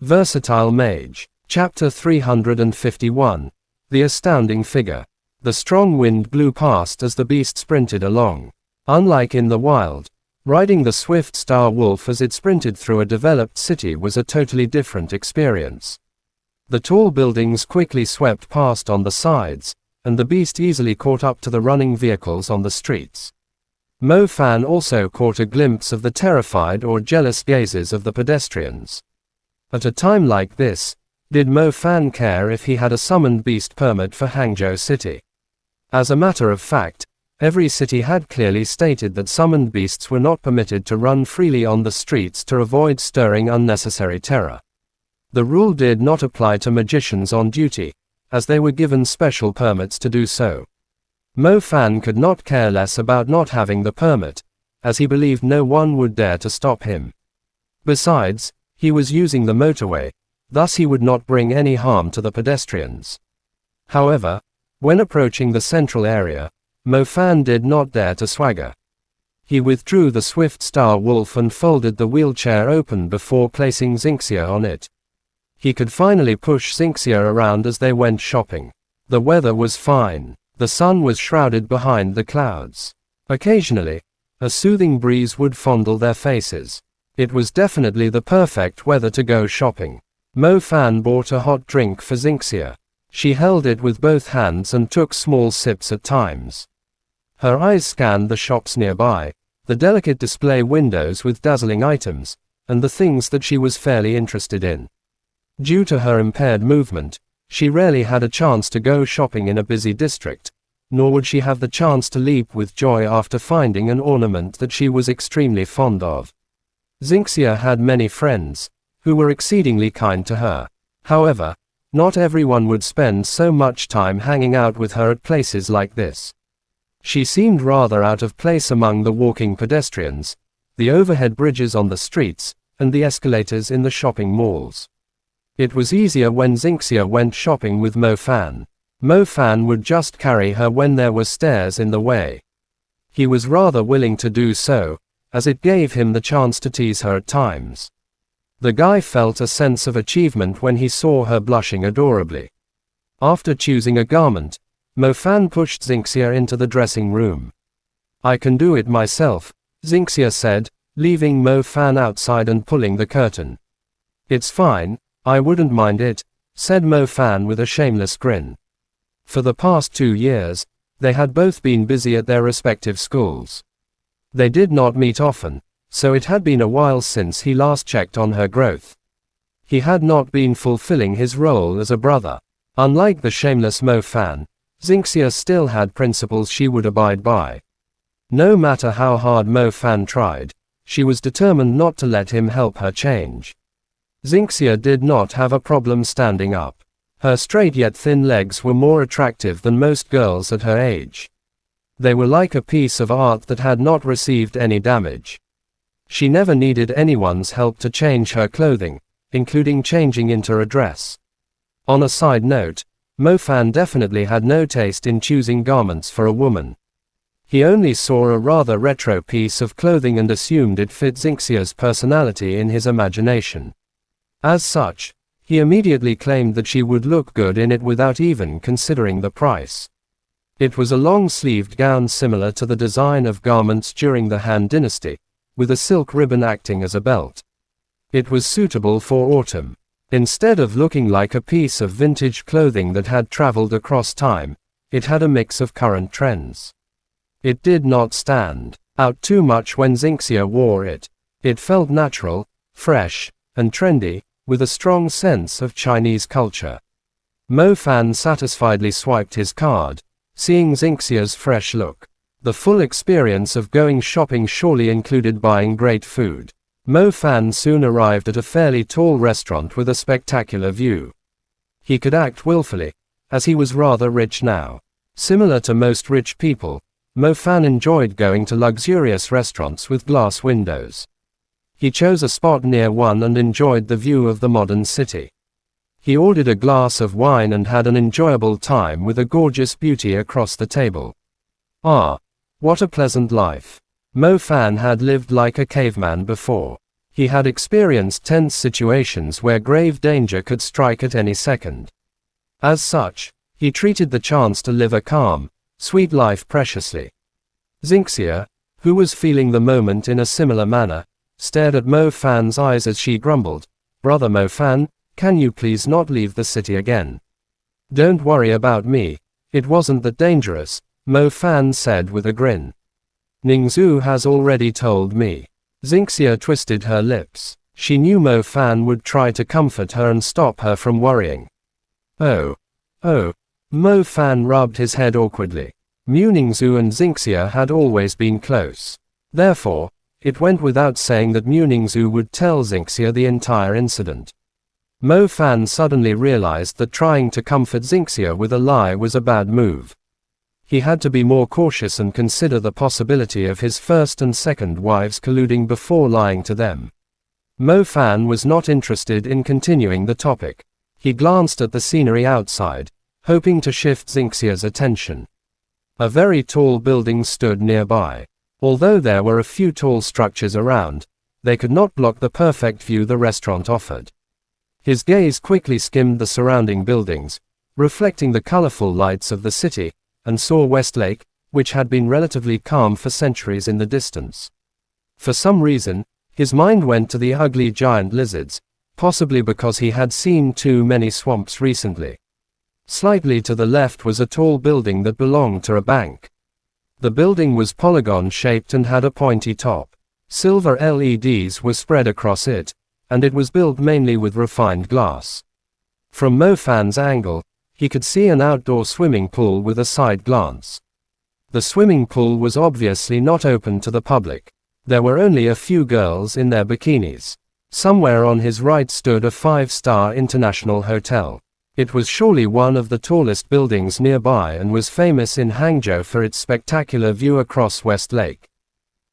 Versatile Mage. Chapter 351. The Astounding Figure. The strong wind blew past as the beast sprinted along. Unlike in the wild, riding the swift star wolf as it sprinted through a developed city was a totally different experience. The tall buildings quickly swept past on the sides, and the beast easily caught up to the running vehicles on the streets. Mo Fan also caught a glimpse of the terrified or jealous gazes of the pedestrians. At a time like this, did Mo Fan care if he had a summoned beast permit for Hangzhou City? As a matter of fact, every city had clearly stated that summoned beasts were not permitted to run freely on the streets to avoid stirring unnecessary terror. The rule did not apply to magicians on duty, as they were given special permits to do so. Mo Fan could not care less about not having the permit, as he believed no one would dare to stop him. Besides, he was using the motorway, thus he would not bring any harm to the pedestrians. However, when approaching the central area, Mo Fan did not dare to swagger. He withdrew the swift star wolf and folded the wheelchair open before placing Xingxia on it. He could finally push Xingxia around as they went shopping. The weather was fine. The sun was shrouded behind the clouds. Occasionally, a soothing breeze would fondle their faces. It was definitely the perfect weather to go shopping. Mo Fan bought a hot drink for Xingxia. She held it with both hands and took small sips at times. Her eyes scanned the shops nearby, the delicate display windows with dazzling items, and the things that she was fairly interested in. Due to her impaired movement, she rarely had a chance to go shopping in a busy district, nor would she have the chance to leap with joy after finding an ornament that she was extremely fond of. Xingxia had many friends, who were exceedingly kind to her. However, not everyone would spend so much time hanging out with her at places like this. She seemed rather out of place among the walking pedestrians, the overhead bridges on the streets, and the escalators in the shopping malls. It was easier when Xingxia went shopping with Mo Fan. Mo Fan would just carry her when there were stairs in the way. He was rather willing to do so, as it gave him the chance to tease her at times. The guy felt a sense of achievement when he saw her blushing adorably. After choosing a garment, Mo Fan pushed Xingxia into the dressing room. "I can do it myself," Xingxia said, leaving Mo Fan outside and pulling the curtain. "It's fine, I wouldn't mind it," said Mo Fan with a shameless grin. For the past 2 years, they had both been busy at their respective schools. They did not meet often, so it had been a while since he last checked on her growth. He had not been fulfilling his role as a brother. Unlike the shameless Mo Fan, Xingxia still had principles she would abide by. No matter how hard Mo Fan tried, she was determined not to let him help her change. Xingxia did not have a problem standing up. Her straight yet thin legs were more attractive than most girls at her age. They were like a piece of art that had not received any damage. She never needed anyone's help to change her clothing, including changing into a dress. On a side note, Mo Fan definitely had no taste in choosing garments for a woman. He only saw a rather retro piece of clothing and assumed it fit Xingxia's personality in his imagination. As such, he immediately claimed that she would look good in it without even considering the price. It was a long-sleeved gown similar to the design of garments during the Han Dynasty, with a silk ribbon acting as a belt. It was suitable for autumn. Instead of looking like a piece of vintage clothing that had traveled across time, it had a mix of current trends. It did not stand out too much when Xingxia wore it. It felt natural, fresh, and trendy, with a strong sense of Chinese culture. Mo Fan satisfiedly swiped his card, seeing Xingxia's fresh look. The full experience of going shopping surely included buying great food. Mo Fan soon arrived at a fairly tall restaurant with a spectacular view. He could act willfully, as he was rather rich now. Similar to most rich people, Mo Fan enjoyed going to luxurious restaurants with glass windows. He chose a spot near one and enjoyed the view of the modern city. He ordered a glass of wine and had an enjoyable time with a gorgeous beauty across the table. Ah, what a pleasant life. Mo Fan had lived like a caveman before. He had experienced tense situations where grave danger could strike at any second. As such, he treated the chance to live a calm, sweet life preciously. Xinxia, who was feeling the moment in a similar manner, stared at Mo Fan's eyes as she grumbled, "Brother Mo Fan, can you please not leave the city again? Don't worry about me, it wasn't that dangerous," Mo Fan said with a grin. "Ningzu has already told me." Xinxia twisted her lips. She knew Mo Fan would try to comfort her and stop her from worrying. Oh. Mo Fan rubbed his head awkwardly. Mu Ningzu and Xinxia had always been close. Therefore, it went without saying that Mu Ningzu would tell Xinxia the entire incident. Mo Fan suddenly realized that trying to comfort Xinxia with a lie was a bad move. He had to be more cautious and consider the possibility of his first and second wives colluding before lying to them. Mo Fan was not interested in continuing the topic. He glanced at the scenery outside, hoping to shift Xinxia's attention. A very tall building stood nearby. Although there were a few tall structures around, they could not block the perfect view the restaurant offered. His gaze quickly skimmed the surrounding buildings, reflecting the colorful lights of the city, and saw Westlake, which had been relatively calm for centuries in the distance. For some reason, his mind went to the ugly giant lizards, possibly because he had seen too many swamps recently. Slightly to the left was a tall building that belonged to a bank. The building was polygon-shaped and had a pointy top. Silver LEDs were spread across it, and it was built mainly with refined glass. From Mo Fan's angle, he could see an outdoor swimming pool with a side glance. The swimming pool was obviously not open to the public. There were only a few girls in their bikinis. Somewhere on his right stood a 5-star international hotel. It was surely one of the tallest buildings nearby and was famous in Hangzhou for its spectacular view across West Lake.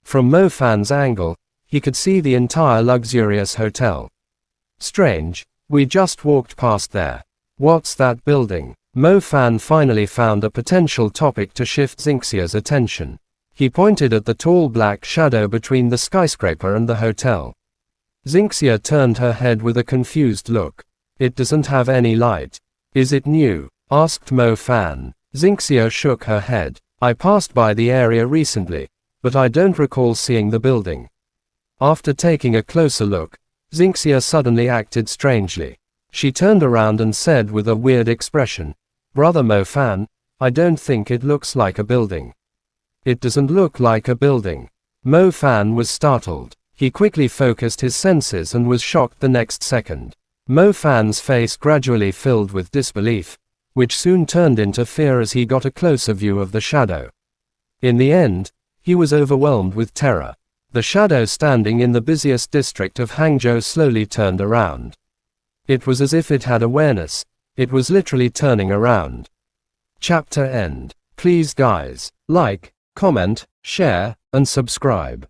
From Mo Fan's angle, he could see the entire luxurious hotel. Strange, we just walked past there. What's that building? Mo Fan finally found a potential topic to shift Xinxia's attention. He pointed at the tall black shadow between the skyscraper and the hotel. Xinxia turned her head with a confused look. "It doesn't have any light. Is it new?" asked Mo Fan. Xinxia shook her head. "I passed by the area recently, but I don't recall seeing the building." After taking a closer look, Xinxia suddenly acted strangely. She turned around and said with a weird expression, "Brother Mo Fan, I don't think it looks like a building." "It doesn't look like a building." Mo Fan was startled. He quickly focused his senses and was shocked the next second. Mo Fan's face gradually filled with disbelief, which soon turned into fear as he got a closer view of the shadow. In the end, he was overwhelmed with terror. The shadow standing in the busiest district of Hangzhou slowly turned around. It was as if it had awareness. It was literally turning around. Chapter end. Please guys, like, comment, share, and subscribe.